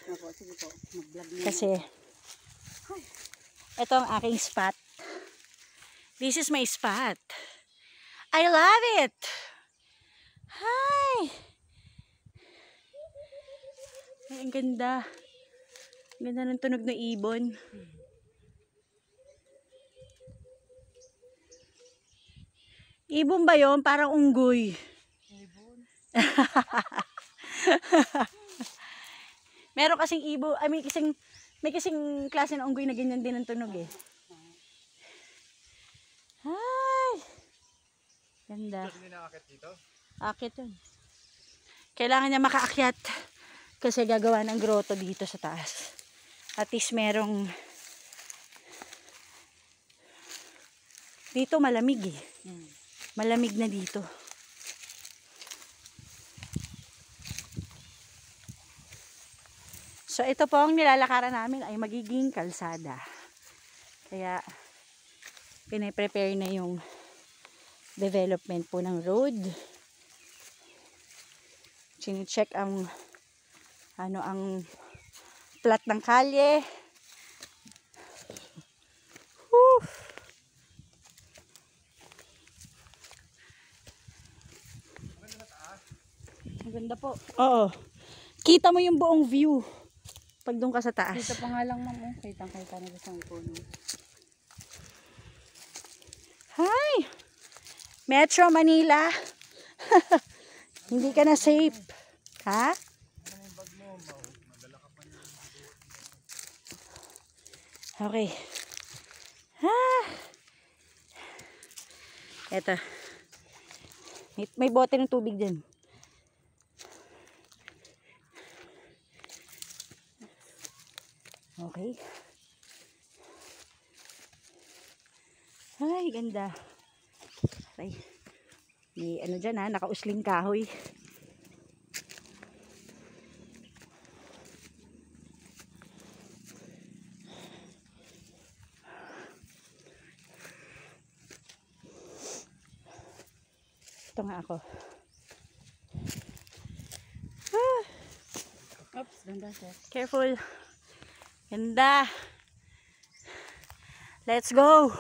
Opo, sige po. Mag-vlog na. Kasi, ito ang aking spot. This is my spot. I love it! Hi! Ay, ang ganda. Ang ganda ng tunog ng ibon. Ibon ba yun? Parang unggoy. Ibon. Meron kasing ibon, may kasing klase ng unggoy na ganyan din ang tunog eh. Hi! Ganda. Hindi nakakit dito? Akit yun. Kailangan niya makaakyat kasi gagawa ng grotto dito sa taas. At least merong dito malamig eh. Malamig na dito. So ito po ang nilalakaran namin ay magiging kalsada. Kaya pinaprepare na yung development po ng road. Chine-check ang ang plat ng kalye. Whew. Ang ganda po. Oo. Kita mo yung buong view pag doon ka sa taas. Dito pa nga lang, ma'am. Kitang-kita na sa puno. Hi! Metro Manila. Hindi ka na safe. Ha? Okay. Eto. May bote ng tubig dyan. Okay. Ay, ganda. Ay. May ano dyan ha, nakausling kahoy. Ito nga ako. Oops, ganda siya. Careful. Ganda. Let's go.